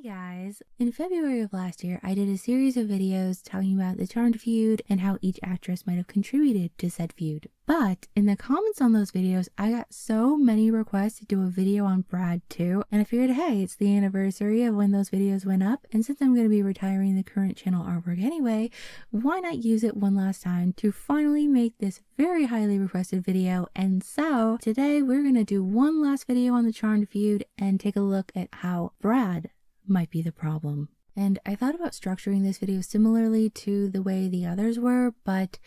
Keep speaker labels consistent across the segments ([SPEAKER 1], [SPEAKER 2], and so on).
[SPEAKER 1] Hey guys! In February of last year, I did a series of videos talking about the Charmed feud and how each actress might have contributed to said feud. But in the comments on those videos, I got so many requests to do a video on Brad too, and I figured, hey, it's the anniversary of when those videos went up, and since I'm going to be retiring the current channel artwork anyway, why not use it one last time to finally make this very highly requested video. And so today we're going to do one last video on the Charmed feud and take a look at how Brad might be the problem. And I thought about structuring this video similarly to the way the others were, but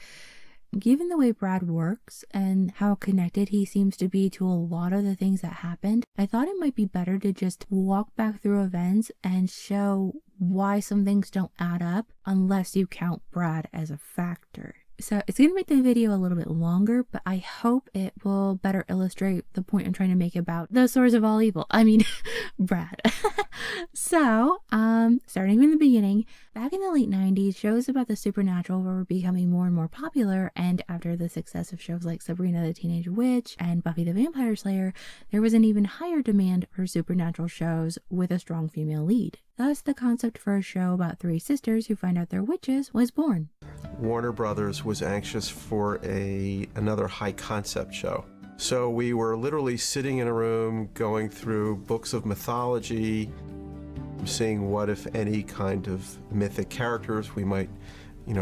[SPEAKER 1] given the way Brad works and how connected he seems to be to a lot of the things that happened, I thought it might be better to just walk back through events and show why some things don't add up unless you count Brad as a factor. So it's going to make the video a little bit longer, but I hope it will better illustrate the point I'm trying to make about the source of all evil. I mean, Brad. So, starting from the beginning, back in the late 90s, shows about the supernatural were becoming more and more popular, and after the success of shows like Sabrina the Teenage Witch and Buffy the Vampire Slayer, there was an even higher demand for supernatural shows with a strong female lead. Thus, the concept for a show about three sisters who find out they're witches was born.
[SPEAKER 2] Warner Brothers was anxious for another high concept show. So we were literally sitting in a room going through books of mythology, seeing what, if any, kind of mythic characters we might,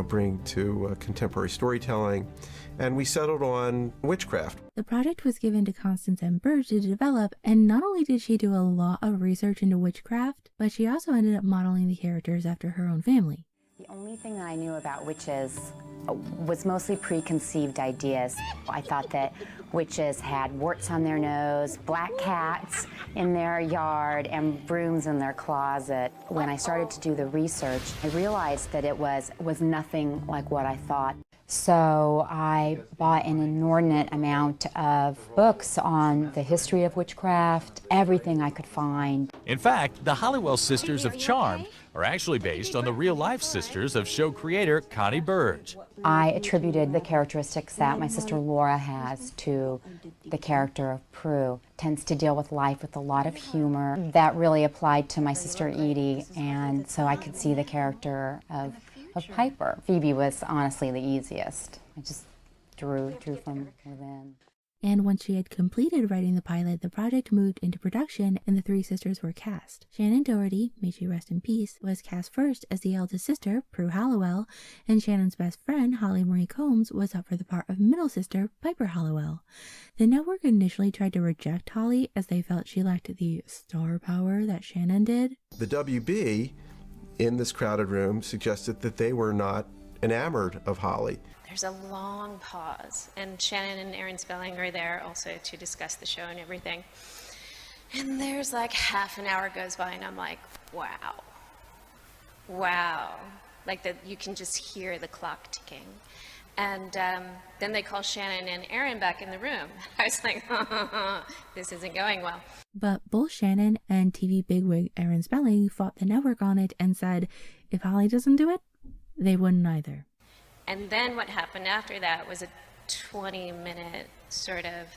[SPEAKER 2] bring to contemporary storytelling. And we settled on witchcraft.
[SPEAKER 1] The project was given to Constance M. Burge to develop, and not only did she do a lot of research into witchcraft, but she also ended up modeling the characters after her own family.
[SPEAKER 3] The only thing that I knew about witches was mostly preconceived ideas. I thought that witches had warts on their nose, black cats in their yard, and brooms in their closet. When I started to do the research, I realized that it was nothing like what I thought. So I bought an inordinate amount of books on the history of witchcraft, everything I could find.
[SPEAKER 4] In fact, the Halliwell sisters of Charmed are actually based on the real-life sisters of show creator Connie Burge.
[SPEAKER 3] I attributed the characteristics that my sister Laura has to the character of Prue. Tends to deal with life with a lot of humor. That really applied to my sister Edie, and so I could see the character of Piper. Phoebe was honestly the easiest. I just drew from within.
[SPEAKER 1] And once she had completed writing the pilot, the project moved into production and the three sisters were cast. Shannon Doherty, may she rest in peace, was cast first as the eldest sister, Prue Halliwell, and Shannon's best friend, Holly Marie Combs, was up for the part of middle sister, Piper Halliwell. The network initially tried to reject Holly as they felt she lacked the star power that Shannon did.
[SPEAKER 2] The WB in this crowded room suggested that they were not enamored of Holly.
[SPEAKER 5] There's a long pause, and Shannon and Aaron Spelling are there also to discuss the show and everything. And there's like half an hour goes by, and I'm like, wow. Like that, you can just hear the clock ticking. And then they call Shannon and Aaron back in the room. I was like, this isn't going well.
[SPEAKER 1] But both Shannon and TV bigwig Aaron Spelling fought the network on it and said, if Holly doesn't do it, they wouldn't either.
[SPEAKER 5] And then what happened after that was a 20-minute sort of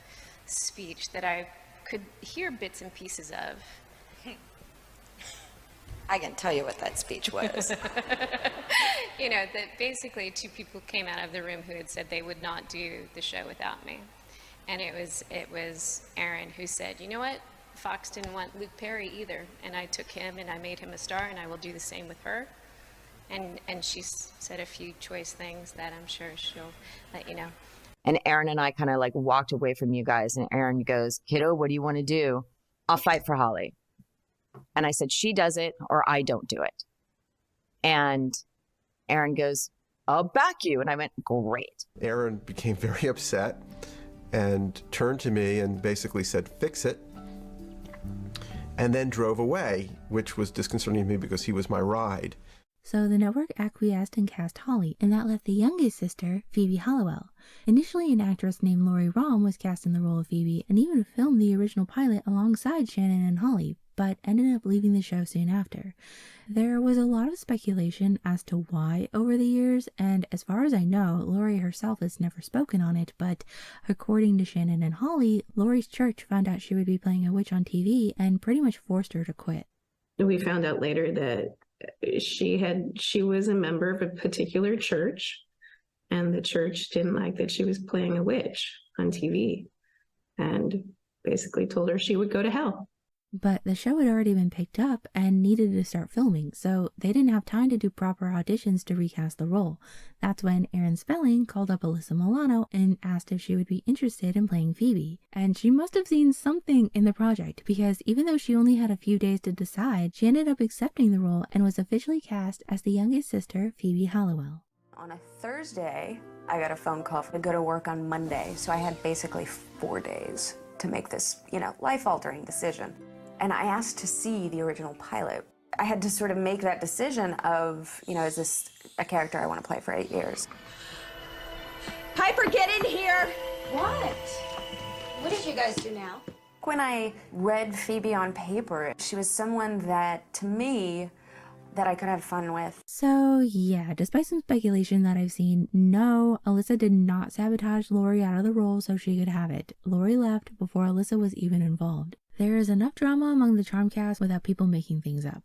[SPEAKER 5] speech that I could hear bits and pieces of.
[SPEAKER 6] I can tell you what that speech was.
[SPEAKER 5] That basically two people came out of the room who had said they would not do the show without me. And it was Aaron who said, you know what? Fox didn't want Luke Perry either. And I took him and I made him a star, and I will do the same with her. And she said a few choice things that I'm sure she'll let you know.
[SPEAKER 6] And Aaron and I kind of like walked away from you guys, and Aaron goes, kiddo, what do you want to do? I'll fight for Holly. And I said, she does it or I don't do it. And Aaron goes, I'll back you. And I went, great.
[SPEAKER 2] Aaron became very upset and turned to me and basically said, fix it. And then drove away, which was disconcerting to me because he was my ride.
[SPEAKER 1] So the network acquiesced and cast Holly, and that left the youngest sister, Phoebe Halliwell. Initially, an actress named Lori Rahm was cast in the role of Phoebe and even filmed the original pilot alongside Shannon and Holly, but ended up leaving the show soon after. There was a lot of speculation as to why over the years, and as far as I know, Lori herself has never spoken on it, but according to Shannon and Holly, Lori's church found out she would be playing a witch on TV and pretty much forced her to quit.
[SPEAKER 7] We found out later that she was a member of a particular church, and the church didn't like that she was playing a witch on TV and basically told her she would go to hell.
[SPEAKER 1] But the show had already been picked up and needed to start filming, so they didn't have time to do proper auditions to recast the role. That's when Aaron Spelling called up Alyssa Milano and asked if she would be interested in playing Phoebe. And she must have seen something in the project, because even though she only had a few days to decide, she ended up accepting the role and was officially cast as the youngest sister, Phoebe Halliwell.
[SPEAKER 8] On a Thursday, I got a phone call to go to work on Monday, so I had basically 4 days to make this, life-altering decision. And I asked to see the original pilot. I had to sort of make that decision of, is this a character I want to play for 8 years?
[SPEAKER 9] Piper, get in here! What? What did you guys do now?
[SPEAKER 8] When I read Phoebe on paper, she was someone that, to me, that I could have fun with.
[SPEAKER 1] So yeah, despite some speculation that I've seen, no, Alyssa did not sabotage Lori out of the role so she could have it. Lori left before Alyssa was even involved. There is enough drama among the Charmed cast without people making things up.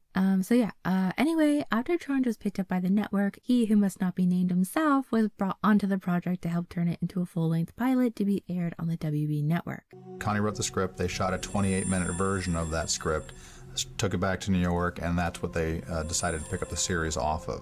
[SPEAKER 1] Anyway, after Charmed was picked up by the network, he who must not be named himself was brought onto the project to help turn it into a full-length pilot to be aired on the WB network.
[SPEAKER 10] Connie wrote the script. They shot a 28-minute version of that script, took it back to New York, and that's what they decided to pick up the series off of.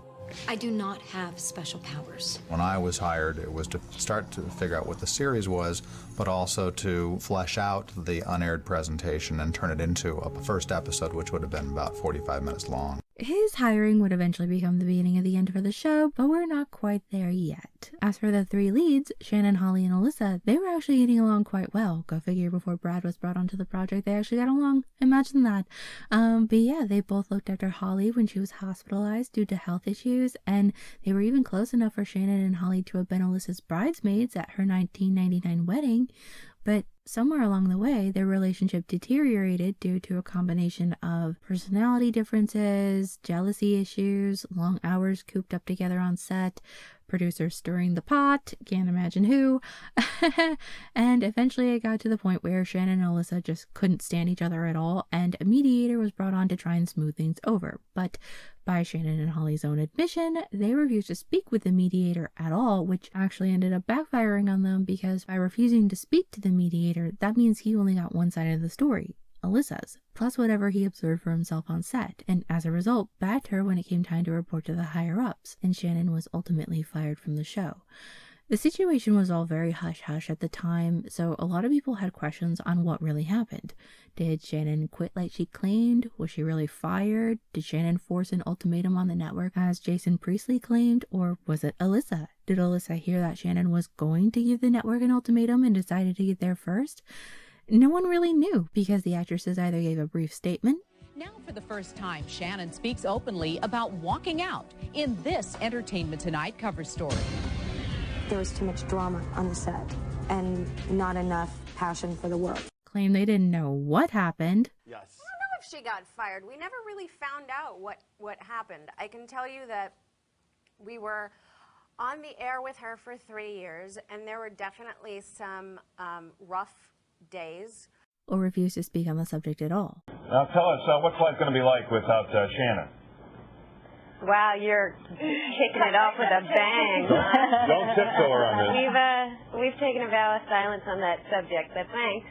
[SPEAKER 9] I do not have special powers.
[SPEAKER 10] When I was hired, it was to start to figure out what the series was, but also to flesh out the unaired presentation and turn it into a first episode, which would have been about 45 minutes long.
[SPEAKER 1] His hiring would eventually become the beginning of the end for the show, but we're not quite there yet. As for the three leads, Shannon, Holly, and Alyssa, they were actually getting along quite well. Go figure, before Brad was brought onto the project, they actually got along. Imagine that. But yeah, they both looked after Holly when she was hospitalized due to health issues, and they were even close enough for Shannon and Holly to have been Alyssa's bridesmaids at her 1999 wedding. But somewhere along the way, their relationship deteriorated due to a combination of personality differences, jealousy issues, long hours cooped up together on set, producers stirring the pot, can't imagine who, and eventually it got to the point where Shannon and Alyssa just couldn't stand each other at all, and a mediator was brought on to try and smooth things over. But by Shannon and Holly's own admission, they refused to speak with the mediator at all, which actually ended up backfiring on them, because by refusing to speak to the mediator, that means he only got one side of the story, Alyssa's, plus whatever he observed for himself on set, and as a result, backed her when it came time to report to the higher-ups, and Shannon was ultimately fired from the show. The situation was all very hush-hush at the time, so a lot of people had questions on what really happened. Did Shannon quit like she claimed? Was she really fired? Did Shannon force an ultimatum on the network as Jason Priestley claimed? Or was it Alyssa? Did Alyssa hear that Shannon was going to give the network an ultimatum and decided to get there first? No one really knew, because the actresses either gave a brief statement.
[SPEAKER 11] Now, for the first time, Shannon speaks openly about walking out in this Entertainment Tonight cover story.
[SPEAKER 12] There was too much drama on the set and not enough passion for the work.
[SPEAKER 1] Claim they didn't know what happened.
[SPEAKER 8] Yes. I don't know if she got fired. We never really found out what happened. I can tell you that we were on the air with her for 3 years, and there were definitely some rough days.
[SPEAKER 1] Or refused to speak on the subject at all.
[SPEAKER 13] Now tell us, what's life going to be like without Shannon?
[SPEAKER 14] Wow, you're kicking it off with a bang.
[SPEAKER 13] Don't tiptoe around this.
[SPEAKER 14] We've taken a vow of silence on that subject, but thanks.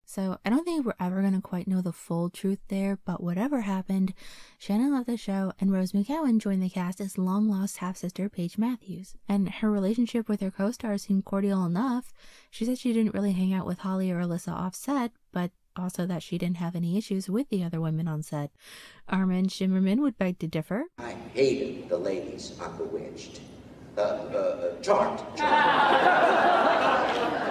[SPEAKER 1] So I don't think we're ever going to quite know the full truth there, but whatever happened, Shannon left the show and Rose McGowan joined the cast as long-lost half-sister Paige Matthews. And her relationship with her co-stars seemed cordial enough. She said she didn't really hang out with Holly or Alyssa off set, but also that she didn't have any issues with the other women on set. Armin Shimmerman would beg to differ.
[SPEAKER 15] I hated the ladies on Bewitched. Charmed.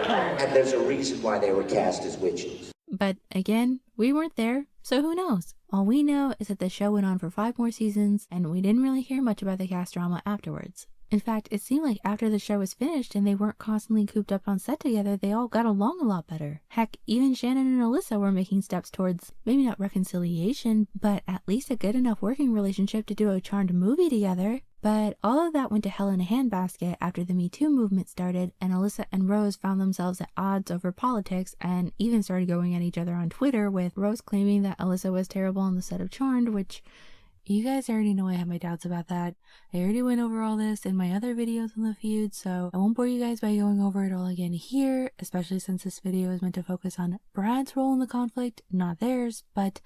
[SPEAKER 15] And there's a reason why they were cast as witches.
[SPEAKER 1] But again, we weren't there, so who knows? All we know is that the show went on for 5 more seasons, and we didn't really hear much about the cast drama afterwards. In fact, it seemed like after the show was finished and they weren't constantly cooped up on set together, they all got along a lot better. Heck, even Shannon and Alyssa were making steps towards, maybe not reconciliation, but at least a good enough working relationship to do a Charmed movie together. But all of that went to hell in a handbasket after the Me Too movement started, and Alyssa and Rose found themselves at odds over politics and even started going at each other on Twitter, with Rose claiming that Alyssa was terrible on the set of Charmed, which you guys already know I have my doubts about that. I already went over all this in my other videos on the feud, so I won't bore you guys by going over it all again here, especially since this video is meant to focus on Brad's role in the conflict, not theirs. But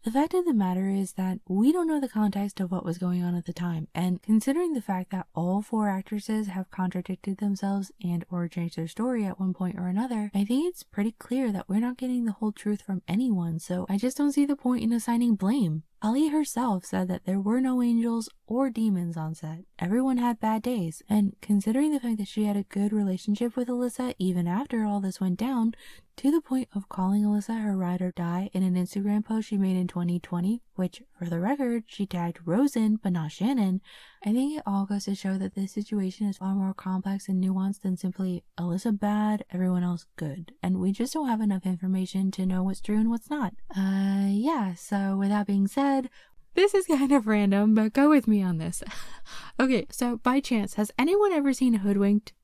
[SPEAKER 1] the fact of the matter is that we don't know the context of what was going on at the time, and considering the fact that all 4 actresses have contradicted themselves and or changed their story at one point or another, I think it's pretty clear that we're not getting the whole truth from anyone, so I just don't see the point in assigning blame. Ali herself said that there were no angels or demons on set. Everyone had bad days, and considering the fact that she had a good relationship with Alyssa even after all this went down, to the point of calling Alyssa her ride or die in an Instagram post she made in 2020, which, for the record, she tagged Rose in, but not Shannon, I think it all goes to show that this situation is far more complex and nuanced than simply Alyssa bad, everyone else good, and we just don't have enough information to know what's true and what's not. Yeah, so with that being said, this is kind of random, but go with me on this. Okay, so by chance, has anyone ever seen Hoodwinked?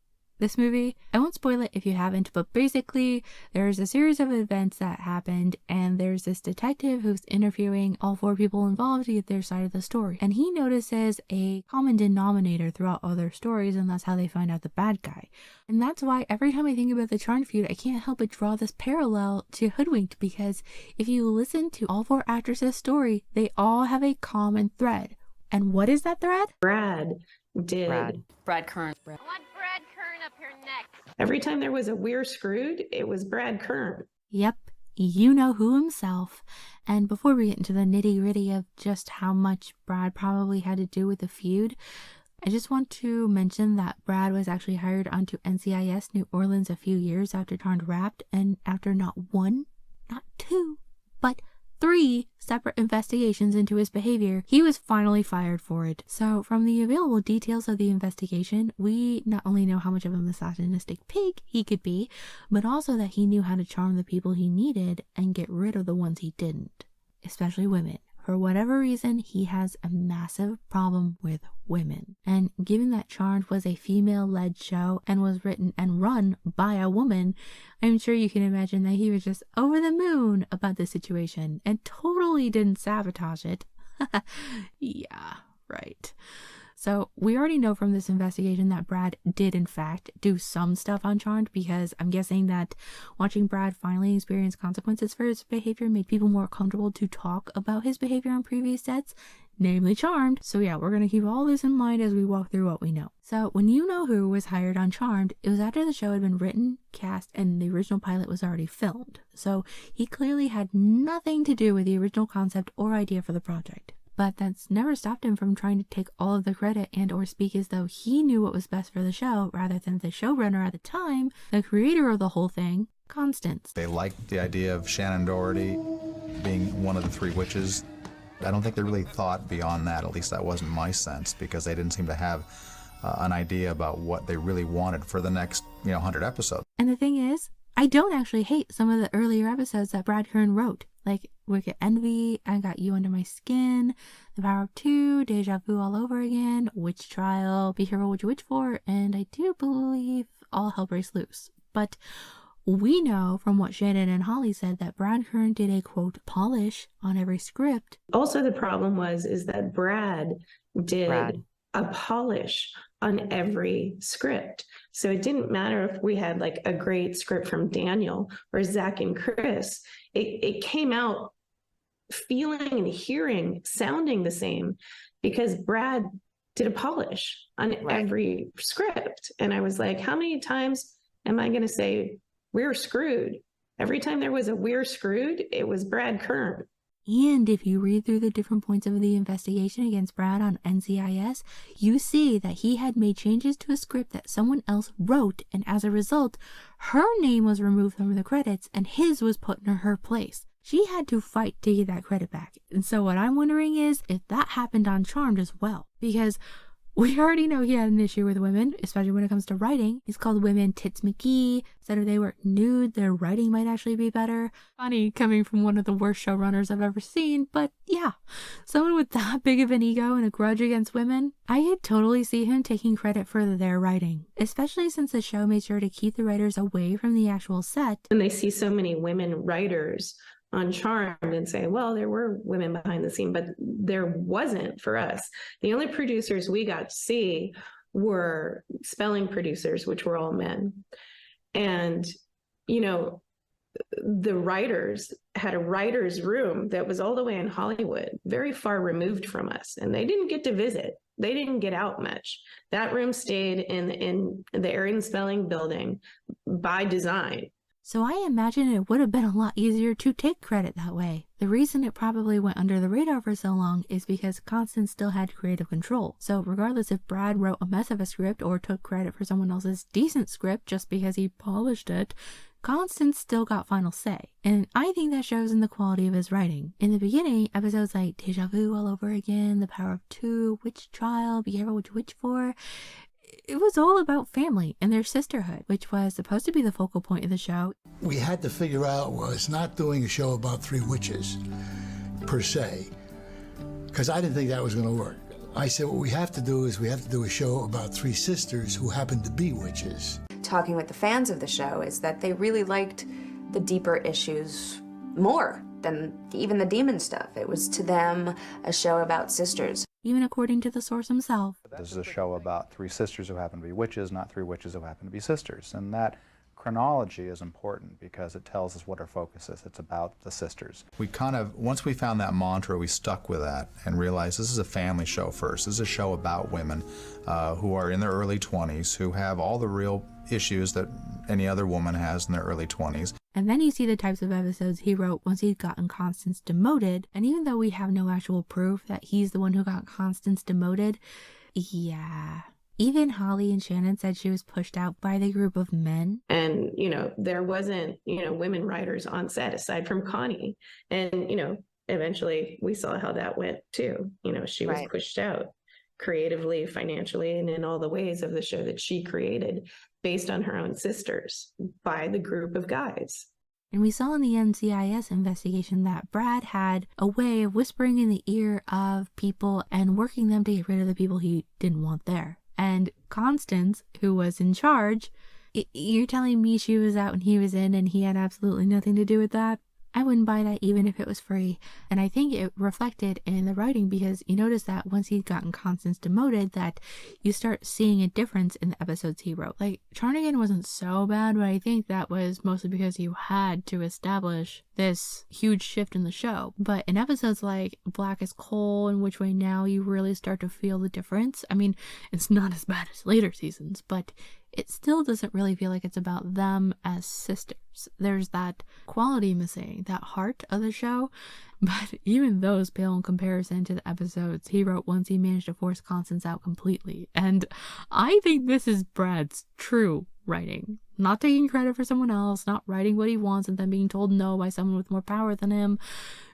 [SPEAKER 1] This movie? I won't spoil it if you haven't, but basically there's a series of events that happened, and there's this detective who's interviewing all 4 people involved to get their side of the story, and he notices a common denominator throughout all their stories, and that's how they find out the bad guy. And that's why every time I think about the Charmed feud, I can't help but draw this parallel to Hoodwinked, because if you listen to all 4 actresses' story, they all have a common thread. And what is that thread?
[SPEAKER 7] Brad
[SPEAKER 6] Brad Kern.
[SPEAKER 14] I want Brad Kern up here next.
[SPEAKER 7] Every time there was a We're Screwed, it was Brad Kern.
[SPEAKER 1] Yep, you know who himself. And before we get into the nitty-gritty of just how much Brad probably had to do with the feud, I just want to mention that Brad was actually hired onto NCIS New Orleans a few years after Charmed wrapped, and after not 1, not 2, but 3 separate investigations into his behavior, he was finally fired for it. So from the available details of the investigation, we not only know how much of a misogynistic pig he could be, but also that he knew how to charm the people he needed and get rid of the ones he didn't, especially women. For whatever reason, he has a massive problem with women. And given that Charmed was a female-led show and was written and run by a woman, I'm sure you can imagine that he was just over the moon about the situation and totally didn't sabotage it. Yeah, right. So we already know from this investigation that Brad did in fact do some stuff on Charmed, because I'm guessing that watching Brad finally experience consequences for his behavior made people more comfortable to talk about his behavior on previous sets, namely Charmed. So yeah, we're going to keep all this in mind as we walk through what we know. So when You Know Who was hired on Charmed, it was after the show had been written, cast, and the original pilot was already filmed. So he clearly had nothing to do with the original concept or idea for the project. But that's never stopped him from trying to take all of the credit and or speak as though he knew what was best for the show, rather than the showrunner at the time, the creator of the whole thing, Constance.
[SPEAKER 10] They liked the idea of Shannon Doherty being one of the 3 witches. I don't think they really thought beyond that, at least that wasn't my sense, because they didn't seem to have an idea about what they really wanted for the next 100 episodes.
[SPEAKER 1] And the thing is, I don't actually hate some of the earlier episodes that Brad Kern wrote, like Wicked Envy, I Got You Under My Skin, The Power of 2, Deja Vu All Over Again, Witch Trial, Be Careful What You Wish For, and I do believe All Hell Breaks Loose. But we know from what Shannon and Holly said that Brad Kern did a, quote, polish on every script.
[SPEAKER 7] Also, the problem is that Brad did a polish on every script. So it didn't matter if we had like a great script from Daniel or Zach and Chris. It came out feeling and hearing, sounding the same, because Brad did a polish on every script. And I was like, how many times am I going to say we're screwed? Every time there was a we're screwed, it was Brad Kern.
[SPEAKER 1] And if you read through the different points of the investigation against Brad on NCIS, you see that he had made changes to a script that someone else wrote, and as a result, her name was removed from the credits and his was put in her place. She had to fight to get that credit back. And so what I'm wondering is if that happened on Charmed as well. Because We already know he had an issue with women, especially when it comes to writing. He's called women Tits McGee, said if they were nude, their writing might actually be better. Funny, coming from one of the worst showrunners I've ever seen, but yeah, someone with that big of an ego and a grudge against women, I could totally see him taking credit for their writing, especially since the show made sure to keep the writers away from the actual set.
[SPEAKER 7] And they see so many women writers on Charmed and say, well, there were women behind the scene, but there wasn't for us. The only producers we got to see were spelling producers, which were all men. And, you know, the writers had a writer's room that was all the way in Hollywood, very far removed from us, and they didn't get to visit. They didn't get out much. That room stayed in the Aaron Spelling building by design.
[SPEAKER 1] So I imagine it would have been a lot easier to take credit that way. The reason it probably went under the radar for so long is because Constance still had creative control. So regardless if Brad wrote a mess of a script or took credit for someone else's decent script just because he polished it, Constance still got final say. And I think that shows in the quality of his writing. In the beginning, episodes like Deja Vu All Over Again, The Power of Two, Witch Trial, Be Careful What You Wish For, it was all about family and their sisterhood, which was supposed to be the focal point of the show.
[SPEAKER 16] We had to figure out was not doing a show about three witches, per se, because I didn't think that was going to work. I said what we have to do is we have to do a show about three sisters who happen to be witches.
[SPEAKER 8] Talking with the fans of the show is that they really liked the deeper issues more than even the demon stuff. It was to them a show about sisters.
[SPEAKER 1] Even according to the source himself.
[SPEAKER 10] This is a show about three sisters who happen to be witches, not three witches who happen to be sisters. And that chronology is important because it tells us what our focus is. It's about the sisters. We kind of, once we found that mantra, we stuck with that and realized this is a family show first. This is a show about women who are in their early 20s, who have all the real issues that any other woman has in their early 20s.
[SPEAKER 1] And then you see the types of episodes he wrote once he'd gotten Constance demoted. And even though we have no actual proof that he's the one who got Constance demoted, yeah. Even Holly and Shannon said she was pushed out by the group of men.
[SPEAKER 7] And, you know, there wasn't, you know, women writers on set aside from Connie. And, you know, eventually we saw how that went too. You know, she was pushed out creatively, financially, and in all the ways of the show that she created based on her own sisters by the group of guys.
[SPEAKER 1] And we saw in the NCIS investigation that Brad had a way of whispering in the ear of people and working them to get rid of the people he didn't want there. And Constance, who was in charge, you're telling me she was out and he was in and he had absolutely nothing to do with that? I wouldn't buy that even if it was free. And I think it reflected in the writing because you notice that once he'd gotten Constance demoted that you start seeing a difference in the episodes he wrote. Like, Charnigan wasn't so bad, but I think that was mostly because you had to establish this huge shift in the show. But in episodes like Black as Coal and Which Way Now, you really start to feel the difference. I mean, it's not as bad as later seasons, but it still doesn't really feel like it's about them as sisters. There's that quality missing, that heart of the show, but even those pale in comparison to the episodes he wrote once he managed to force Constance out completely. And I think this is Brad's true writing. Not taking credit for someone else, not writing what he wants and then being told no by someone with more power than him.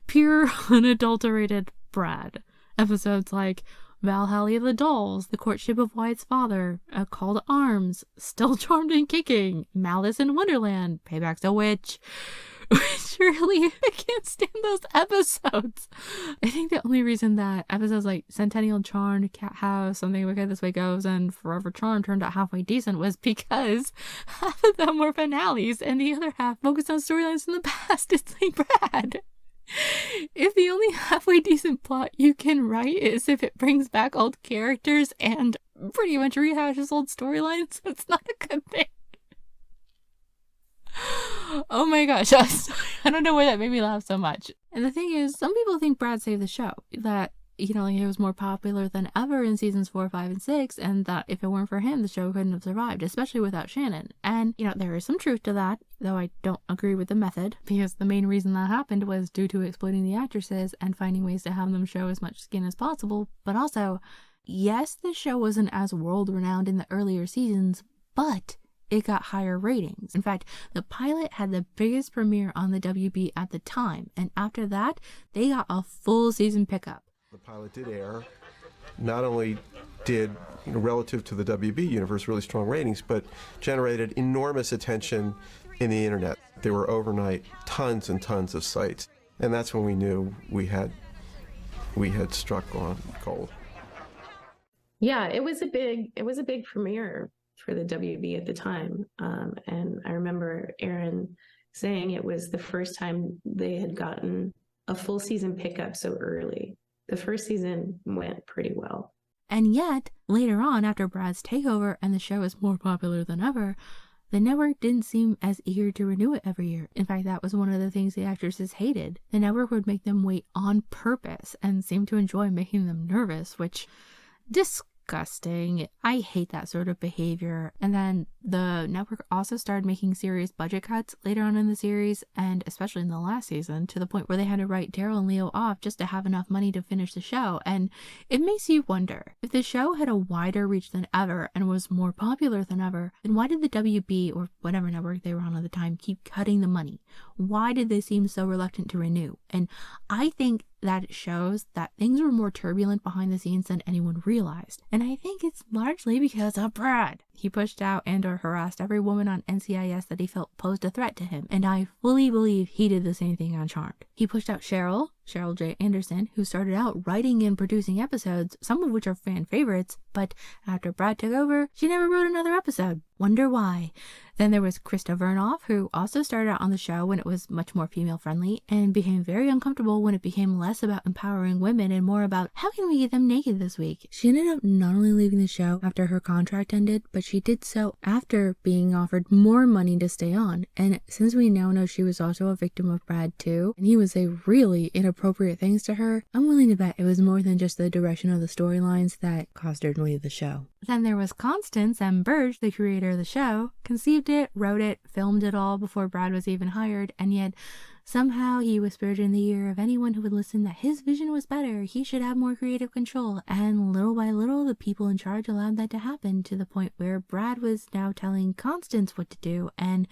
[SPEAKER 1] Pure, unadulterated Brad. Episodes like Valhalla of the Dolls, The Courtship of Wyatt's Father, A Call to Arms, Still Charmed and Kicking, Malice in Wonderland, Payback's a Witch. Which really, I can't stand those episodes. I think the only reason that episodes like Centennial Charmed, Cat House, Something Wicked This Way Goes, and Forever Charmed turned out halfway decent was because half of them were finales and the other half focused on storylines from the past. It's like, Brad, if the only halfway decent plot you can write is if it brings back old characters and pretty much rehashes old storylines, it's not a good thing. Oh my gosh, I don't know why that made me laugh so much. And the thing is, some people think Brad saved the show. That, you know, like it was more popular than ever in seasons 4, 5, and 6, and that if it weren't for him, the show couldn't have survived, especially without Shannon. And, you know, there is some truth to that, though I don't agree with the method, because the main reason that happened was due to exploiting the actresses and finding ways to have them show as much skin as possible. But also, yes, the show wasn't as world-renowned in the earlier seasons, but it got higher ratings. In fact, the pilot had the biggest premiere on the WB at the time, and after that, they got a full season pickup.
[SPEAKER 2] The pilot did air. Not only did, relative to the WB universe, really strong ratings, but generated enormous attention in the internet. There were overnight tons and tons of sites, and that's when we knew we had struck on gold.
[SPEAKER 7] Yeah, it was a big premiere for the WB at the time, and I remember Aaron saying it was the first time they had gotten a full season pickup so early. The first season went pretty well.
[SPEAKER 1] And yet, later on, after Brad's takeover and the show was more popular than ever, the network didn't seem as eager to renew it every year. In fact, that was one of the things the actresses hated. The network would make them wait on purpose and seemed to enjoy making them nervous, which disgusting. I hate that sort of behavior. And then the network also started making serious budget cuts later on in the series, and especially in the last season, to the point where they had to write Daryl and Leo off just to have enough money to finish the show. And it makes you wonder, if the show had a wider reach than ever and was more popular than ever, then why did the WB, or whatever network they were on at the time, keep cutting the money? Why did they seem so reluctant to renew? And I think that it shows that things were more turbulent behind the scenes than anyone realized. And I think it's largely because of Brad. He pushed out and or harassed every woman on NCIS that he felt posed a threat to him, and I fully believe he did the same thing on Charmed. He pushed out Cheryl J. Anderson, who started out writing and producing episodes, some of which are fan favorites, but after Brad took over, she never wrote another episode. Wonder why? Then there was Krista Vernoff, who also started out on the show when it was much more female-friendly, and became very uncomfortable when it became less about empowering women and more about how can we get them naked this week. She ended up not only leaving the show after her contract ended, but she did so after being offered more money to stay on. And since we now know she was also a victim of Brad too, and he would say really inappropriate things to her, I'm willing to bet it was more than just the direction of the storylines that caused her to leave the show. Then there was Constance M. Burge, the creator of the show, conceived it, wrote it, filmed it all before Brad was even hired, and yet somehow he whispered in the ear of anyone who would listen that his vision was better, he should have more creative control, and little by little the people in charge allowed that to happen, to the point where Brad was now telling Constance what to do, and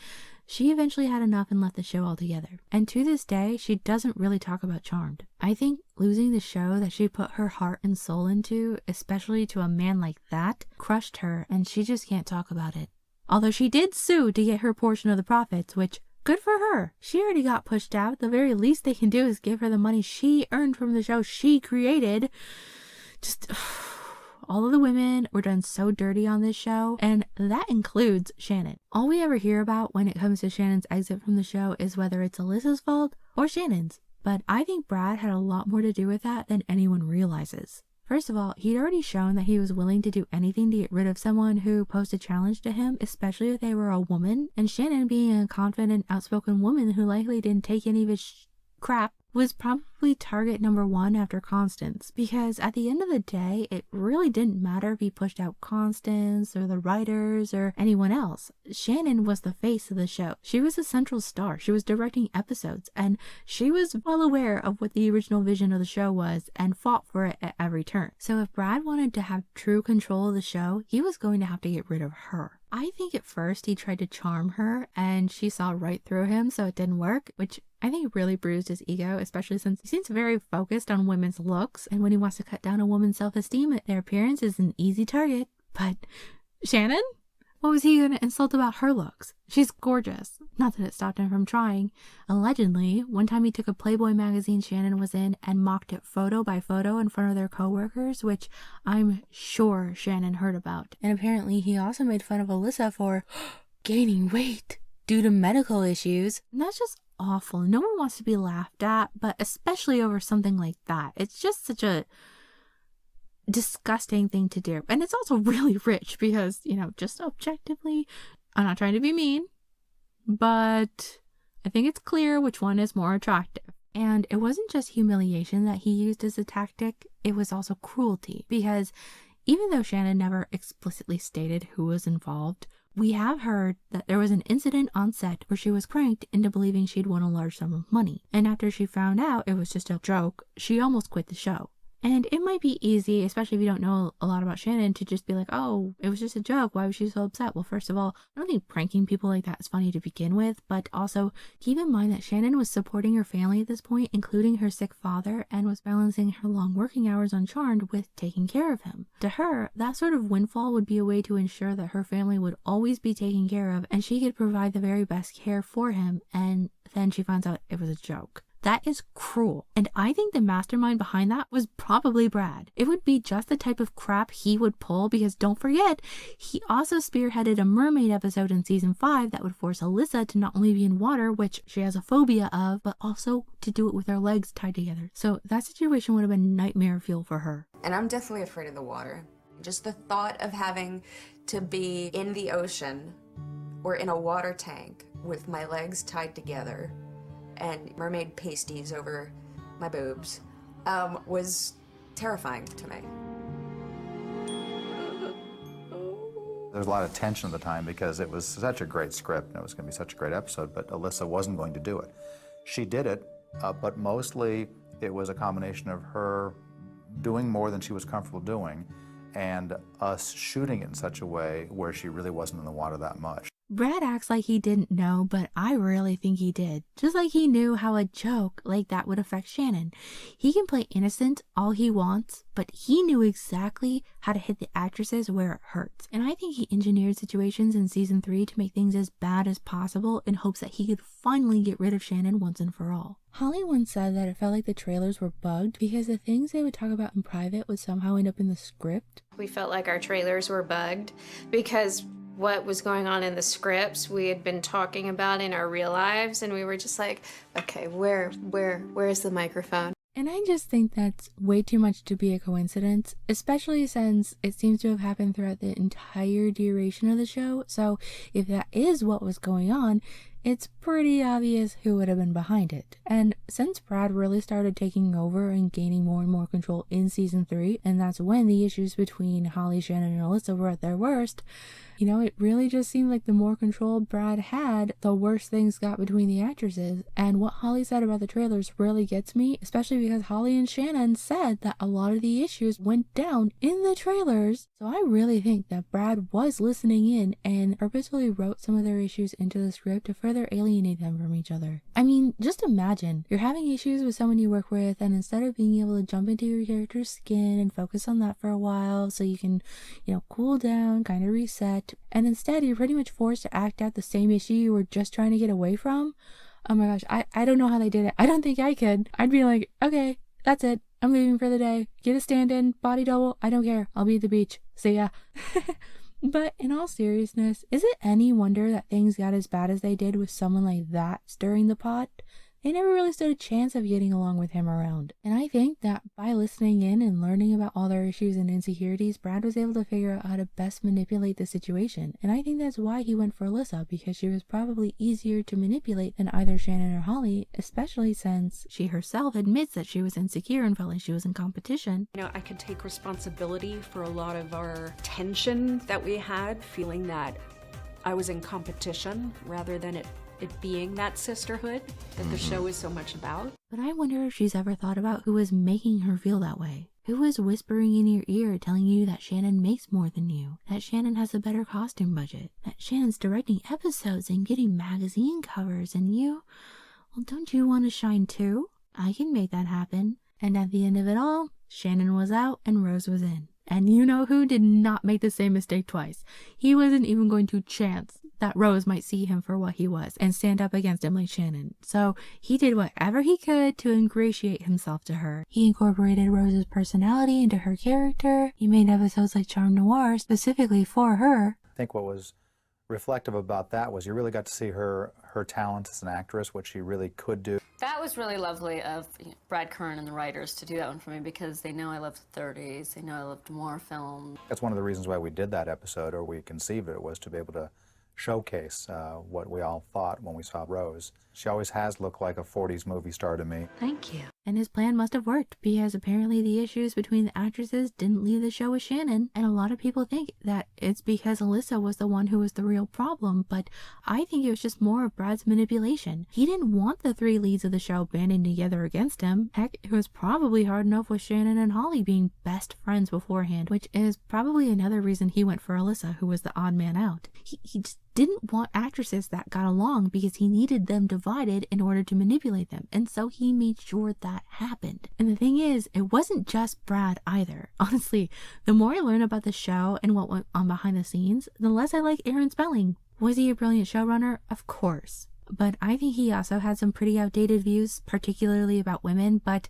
[SPEAKER 1] she eventually had enough and left the show altogether. And to this day, she doesn't really talk about Charmed. I think losing the show that she put her heart and soul into, especially to a man like that, crushed her, and she just can't talk about it. Although she did sue to get her portion of the profits, which, good for her. She already got pushed out. The very least they can do is give her the money she earned from the show she created. Just all of the women were done so dirty on this show, and that includes Shannon. All we ever hear about when it comes to Shannon's exit from the show is whether it's Alyssa's fault or Shannon's. But I think Brad had a lot more to do with that than anyone realizes. First of all, he'd already shown that he was willing to do anything to get rid of someone who posed a challenge to him, especially if they were a woman. And Shannon, being a confident, outspoken woman who likely didn't take any of his crap, was probably target number one after Constance, because at the end of the day, it really didn't matter if he pushed out Constance or the writers or anyone else. Shannon was the face of the show. She was a central star. She was directing episodes, and she was well aware of what the original vision of the show was and fought for it at every turn. So if Brad wanted to have true control of the show, he was going to have to get rid of her. I think at first he tried to charm her and she saw right through him, so it didn't work, which I think really bruised his ego, especially since he seems very focused on women's looks, and when he wants to cut down a woman's self-esteem, their appearance is an easy target. But Shannon? What was he going to insult about her looks? She's gorgeous. Not that it stopped him from trying. Allegedly, one time he took a Playboy magazine Shannon was in and mocked it photo by photo in front of their co-workers, which I'm sure Shannon heard about. And apparently he also made fun of Alyssa for gaining weight due to medical issues. And that's just awful. No one wants to be laughed at, but especially over something like that. It's just such a disgusting thing to do. And it's also really rich because, just objectively, I'm not trying to be mean, but I think it's clear which one is more attractive. And it wasn't just humiliation that he used as a tactic, it was also cruelty, because even though Shannon never explicitly stated who was involved, we have heard that there was an incident on set where she was pranked into believing she'd won a large sum of money. And after she found out it was just a joke, she almost quit the show. And it might be easy, especially if you don't know a lot about Shannon, to just be like, oh, it was just a joke. Why was she so upset? Well, first of all, I don't think pranking people like that is funny to begin with, but also keep in mind that Shannon was supporting her family at this point, including her sick father, and was balancing her long working hours on Charmed with taking care of him. To her, that sort of windfall would be a way to ensure that her family would always be taken care of and she could provide the very best care for him, and then she finds out it was a joke. That is cruel. And I think the mastermind behind that was probably Brad. It would be just the type of crap he would pull, because don't forget, he also spearheaded a mermaid episode in season 5 that would force Alyssa to not only be in water, which she has a phobia of, but also to do it with her legs tied together. So that situation would have been nightmare fuel for her.
[SPEAKER 8] And I'm definitely afraid of the water. Just the thought of having to be in the ocean or in a water tank with my legs tied together and mermaid pasties over my boobs was terrifying to me.
[SPEAKER 10] There was a lot of tension at the time because it was such a great script and it was going to be such a great episode, but Alyssa wasn't going to do it. She did it, but mostly it was a combination of her doing more than she was comfortable doing and us shooting it in such a way where she really wasn't in the water that much.
[SPEAKER 1] Brad acts like he didn't know, but I really think he did. Just like he knew how a joke like that would affect Shannon. He can play innocent all he wants, but he knew exactly how to hit the actresses where it hurts. And I think he engineered situations in season 3 to make things as bad as possible in hopes that he could finally get rid of Shannon once and for all. Holly once said that it felt like the trailers were bugged because the things they would talk about in private would somehow end up in the script.
[SPEAKER 5] We felt like our trailers were bugged because what was going on in the scripts we had been talking about in our real lives, and we were just like, okay, where's the microphone?
[SPEAKER 1] And I just think that's way too much to be a coincidence, especially since it seems to have happened throughout the entire duration of the show. So if that is what was going on, it's pretty obvious who would have been behind it. And since Brad really started taking over and gaining more and more control in season 3, and that's when the issues between Holly, Shannon, and Alyssa were at their worst, you know, it really just seemed like the more control Brad had, the worse things got between the actresses. And what Holly said about the trailers really gets me, especially because Holly and Shannon said that a lot of the issues went down in the trailers. So I really think that Brad was listening in and purposefully wrote some of their issues into the script to further alienate them from each other. I mean, just imagine you're having issues with someone you work with, and instead of being able to jump into your character's skin and focus on that for a while so you can, you know, cool down, kind of reset, and instead you're pretty much forced to act out the same issue you were just trying to get away from. Oh my gosh, I don't know how they did it. I don't think I could. I'd be like, okay, that's it. I'm leaving for the day. Get a stand-in, body double. I don't care. I'll be at the beach. See ya. But in all seriousness, is it any wonder that things got as bad as they did with someone like that stirring the pot? They never really stood a chance of getting along with him around. And I think that by listening in and learning about all their issues and insecurities, Brad was able to figure out how to best manipulate the situation. And I think that's why he went for Alyssa, because she was probably easier to manipulate than either Shannon or Holly, especially since she herself admits that she was insecure and felt like she was in competition.
[SPEAKER 17] You know, I could take responsibility for a lot of our tension that we had, feeling that I was in competition rather than it being that sisterhood that the show is so much about.
[SPEAKER 1] But I wonder if she's ever thought about who was making her feel that way. Who was whispering in your ear telling you that Shannon makes more than you, that Shannon has a better costume budget, that Shannon's directing episodes and getting magazine covers, and you, well, don't you want to shine too? I can make that happen. And at the end of it all, Shannon was out and Rose was in. And you know who did not make the same mistake twice? He wasn't even going to chance that Rose might see him for what he was and stand up against him like Shannon. So he did whatever he could to ingratiate himself to her. He incorporated Rose's personality into her character. He made episodes like Charm Noir specifically for her.
[SPEAKER 10] I think what was reflective about that was you really got to see her talent as an actress, what she really could do.
[SPEAKER 18] That was really lovely of Brad Kern and the writers to do that one for me, because they know I loved the 30s, they know I loved noir film.
[SPEAKER 10] That's one of the reasons why we did that episode, or we conceived it, was to be able to showcase what we all thought when we saw Rose. She always has looked like a 40s movie star to me.
[SPEAKER 18] Thank you.
[SPEAKER 1] And his plan must have worked, because apparently the issues between the actresses didn't leave the show with Shannon. And a lot of people think that it's because Alyssa was the one who was the real problem, but I think it was just more of Brad's manipulation. He didn't want the 3 leads of the show banding together against him. Heck, it was probably hard enough with Shannon and Holly being best friends beforehand, which is probably another reason he went for Alyssa, who was the odd man out. He just didn't want actresses that got along because he needed them divided in order to manipulate them, and so he made sure that happened. And the thing is, it wasn't just Brad either. Honestly, the more I learn about the show and what went on behind the scenes, the less I like Aaron Spelling. Was he a brilliant showrunner? Of course. But I think he also had some pretty outdated views, particularly about women. But,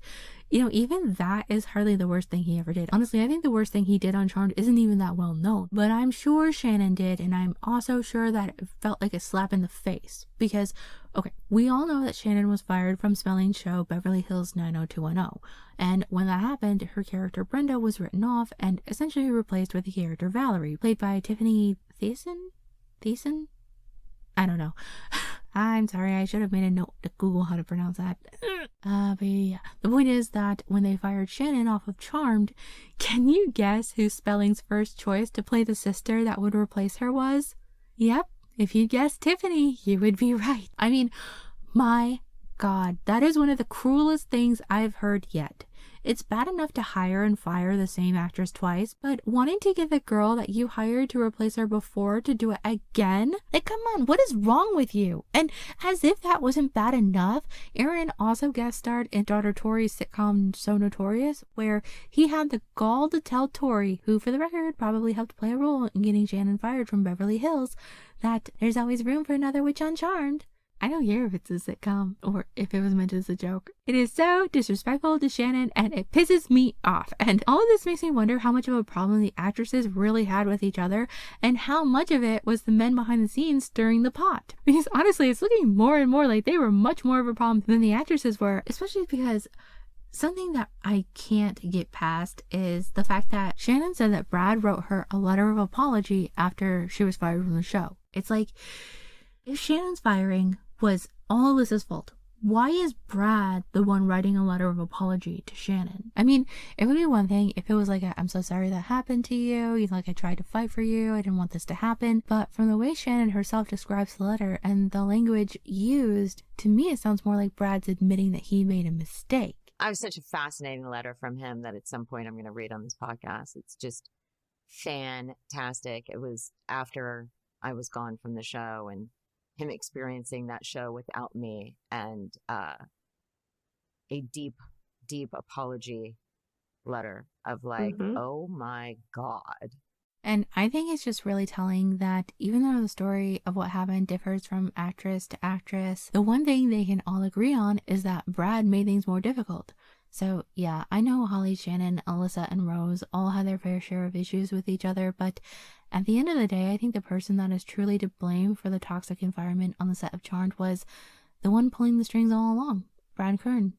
[SPEAKER 1] even that is hardly the worst thing he ever did. Honestly, I think the worst thing he did on Charmed isn't even that well known. But I'm sure Shannon did, and I'm also sure that it felt like a slap in the face. Because, okay, we all know that Shannon was fired from Spelling's show Beverly Hills 90210. And when that happened, her character Brenda was written off and essentially replaced with the character Valerie, played by Tiffany Thiessen? I don't know. I'm sorry, I should have made a note to Google how to pronounce that. But yeah, the point is that when they fired Shannon off of Charmed, can you guess who Spelling's first choice to play the sister that would replace her was? Yep, if you guessed Tiffany, you would be right. I mean, my God, that is one of the cruelest things I've heard yet. It's bad enough to hire and fire the same actress twice, but wanting to get the girl that you hired to replace her before to do it again? Like, come on, what is wrong with you? And as if that wasn't bad enough, Aaron also guest starred in daughter Tori's sitcom So Notorious, where he had the gall to tell Tori, who for the record probably helped play a role in getting Shannon fired from Beverly Hills, that there's always room for another witch on Charmed. I don't care if it's a sitcom or if it was meant as a joke. It is so disrespectful to Shannon and it pisses me off. And all of this makes me wonder how much of a problem the actresses really had with each other and how much of it was the men behind the scenes stirring the pot. Because honestly, it's looking more and more like they were much more of a problem than the actresses were, especially because something that I can't get past is the fact that Shannon said that Brad wrote her a letter of apology after she was fired from the show. It's like, if Shannon's firing was all Alyssa's fault, why is Brad the one writing a letter of apology to Shannon? I mean, it would be one thing if it was like, I'm so sorry that happened to you, I tried to fight for you, I didn't want this to happen. But from the way Shannon herself describes the letter and the language used, to me it sounds more like Brad's admitting that he made a mistake.
[SPEAKER 6] I have such a fascinating letter from him that at some point I'm going to read on this podcast. It's just fantastic. It was after I was gone from the show and him experiencing that show without me, and a deep apology letter of oh my God.
[SPEAKER 1] And I think it's just really telling that even though the story of what happened differs from actress to actress, the one thing they can all agree on is that Brad made things more difficult. So yeah, I know Holly, Shannon, Alyssa, and Rose all had their fair share of issues with each other, but at the end of the day, I think the person that is truly to blame for the toxic environment on the set of Charmed was the one pulling the strings all along, Brad Kern.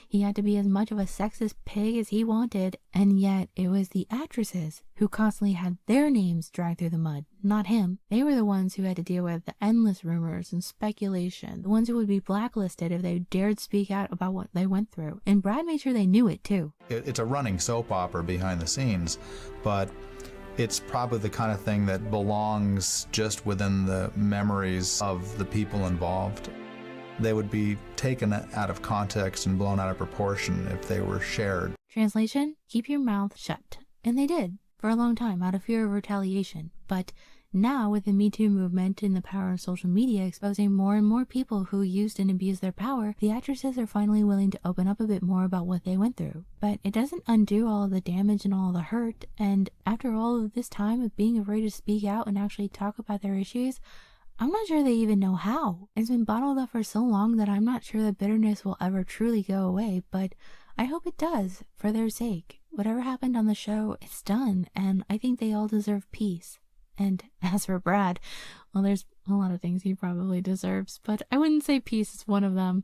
[SPEAKER 1] He had to be as much of a sexist pig as he wanted, and yet it was the actresses who constantly had their names dragged through the mud, not him. They were the ones who had to deal with the endless rumors and speculation, the ones who would be blacklisted if they dared speak out about what they went through. And Brad made sure they knew it too.
[SPEAKER 10] It's a running soap opera behind the scenes, but it's probably the kind of thing that belongs just within the memories of the people involved. They would be taken out of context and blown out of proportion if they were shared.
[SPEAKER 1] Translation, keep your mouth shut. And they did, for a long time, out of fear of retaliation. But now, with the Me Too movement and the power of social media exposing more and more people who used and abused their power, the actresses are finally willing to open up a bit more about what they went through. But it doesn't undo all of the damage and all of the hurt, and after all of this time of being afraid to speak out and actually talk about their issues, I'm not sure they even know how. It's been bottled up for so long that I'm not sure the bitterness will ever truly go away, but I hope it does, for their sake. Whatever happened on the show, it's done, and I think they all deserve peace. And as for Brad, well, there's a lot of things he probably deserves, but I wouldn't say peace is one of them.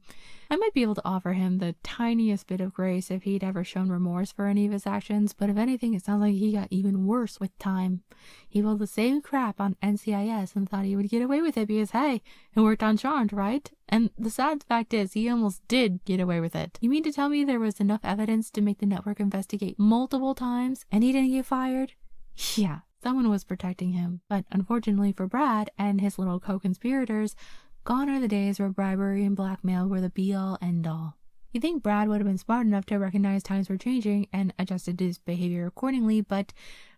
[SPEAKER 1] I might be able to offer him the tiniest bit of grace if he'd ever shown remorse for any of his actions, but if anything, it sounds like he got even worse with time. He pulled the same crap on NCIS and thought he would get away with it because, hey, it worked on Charmed, right? And the sad fact is, he almost did get away with it. You mean to tell me there was enough evidence to make the network investigate multiple times and he didn't get fired? Yeah. Someone was protecting him, but unfortunately for Brad and his little co-conspirators, gone are the days where bribery and blackmail were the be-all, end-all. You think Brad would have been smart enough to recognize times were changing and adjusted his behavior accordingly, but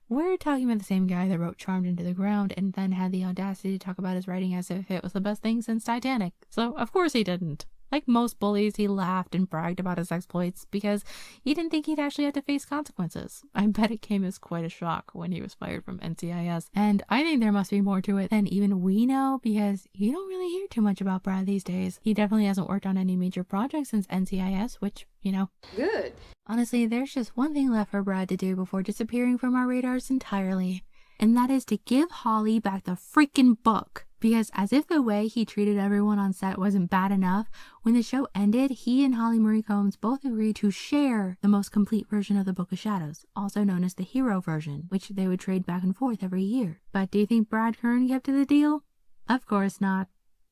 [SPEAKER 1] we're talking about the same guy that wrote Charmed into the ground and then had the audacity to talk about his writing as if it was the best thing since Titanic. So, of course he didn't. Like most bullies, he laughed and bragged about his exploits because he didn't think he'd actually have to face consequences. I bet it came as quite a shock when he was fired from NCIS. And I think there must be more to it than even we know because you don't really hear too much about Brad these days. He definitely hasn't worked on any major projects since NCIS, which, you know.
[SPEAKER 9] Good.
[SPEAKER 1] Honestly, there's just one thing left for Brad to do before disappearing from our radars entirely. And that is to give Holly back the freaking book. Because as if the way he treated everyone on set wasn't bad enough, when the show ended, he and Holly Marie Combs both agreed to share the most complete version of the Book of Shadows, also known as the hero version, which they would trade back and forth every year. But do you think Brad Kern kept to the deal? Of course not.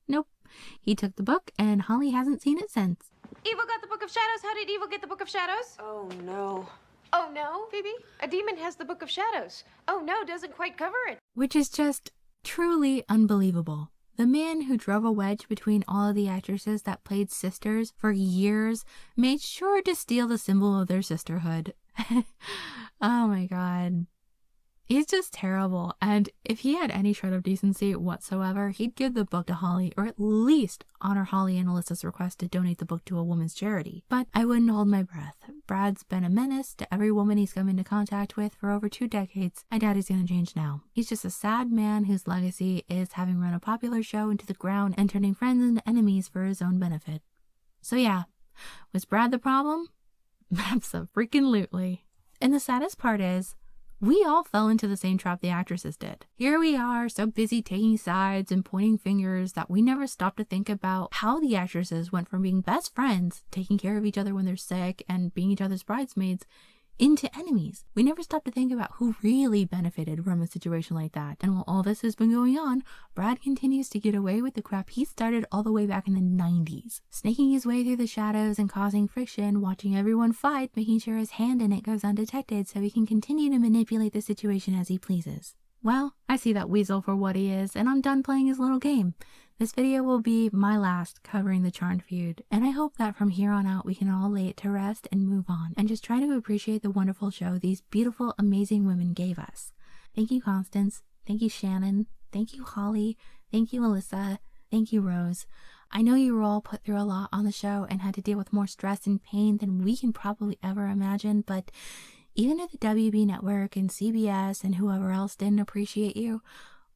[SPEAKER 1] Nope. He took the book and Holly hasn't seen it since.
[SPEAKER 9] Evil got the Book of Shadows. How did Evil get the Book of Shadows?
[SPEAKER 8] Oh, no.
[SPEAKER 9] Oh, no, Phoebe? A demon has the Book of Shadows. Oh, no, doesn't quite cover it.
[SPEAKER 1] Which is just truly unbelievable. The man who drove a wedge between all of the actresses that played sisters for years made sure to steal the symbol of their sisterhood. Oh my god. He's just terrible, and if he had any shred of decency whatsoever, he'd give the book to Holly, or at least honor Holly and Alyssa's request to donate the book to a woman's charity. But I wouldn't hold my breath. Brad's been a menace to every woman he's come into contact with for over 2 decades. I doubt he's gonna change now. He's just a sad man whose legacy is having run a popular show into the ground and turning friends into enemies for his own benefit. So yeah, was Brad the problem? Abso-freaking-lutely. And the saddest part is, we all fell into the same trap the actresses did. Here we are, so busy taking sides and pointing fingers that we never stopped to think about how the actresses went from being best friends, taking care of each other when they're sick, and being each other's bridesmaids, into enemies. We never stopped to think about who really benefited from a situation like that. And while all this has been going on, Brad continues to get away with the crap he started all the way back in the 90s. Snaking his way through the shadows and causing friction, watching everyone fight, making sure his hand in it goes undetected so he can continue to manipulate the situation as he pleases. Well, I see that weasel for what he is, and I'm done playing his little game. This video will be my last covering the Charmed feud, and I hope that from here on out we can all lay it to rest and move on, and just try to appreciate the wonderful show these beautiful, amazing women gave us. Thank you, Constance. Thank you, Shannon. Thank you, Holly. Thank you, Alyssa. Thank you, Rose. I know you were all put through a lot on the show and had to deal with more stress and pain than we can probably ever imagine, but even if the WB Network and CBS and whoever else didn't appreciate you,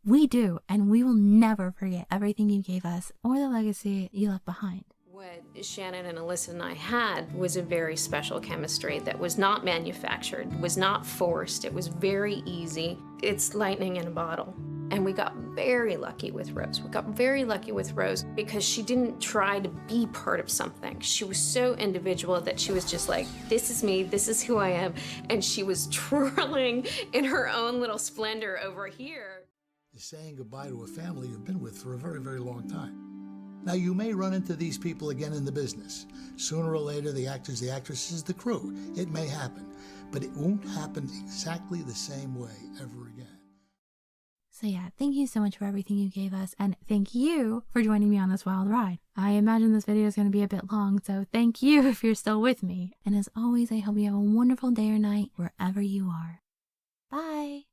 [SPEAKER 1] we do, and we will never forget everything you gave us or the legacy you left behind.
[SPEAKER 17] What Shannon and Alyssa and I had was a very special chemistry that was not manufactured, was not forced. It was very easy. It's lightning in a bottle. And we got very lucky with Rose. We got very lucky with Rose because she didn't try to be part of something. She was so individual that she was just like, this is me, this is who I am. And she was twirling in her own little splendor over here.
[SPEAKER 16] Is saying goodbye to a family you've been with for a very, very long time. Now, you may run into these people again in the business. Sooner or later, the actors, the actresses, the crew. It may happen, but it won't happen exactly the same way ever again.
[SPEAKER 1] So yeah, thank you so much for everything you gave us, and thank you for joining me on this wild ride. I imagine this video is going to be a bit long, so thank you if you're still with me. And as always, I hope you have a wonderful day or night wherever you are. Bye!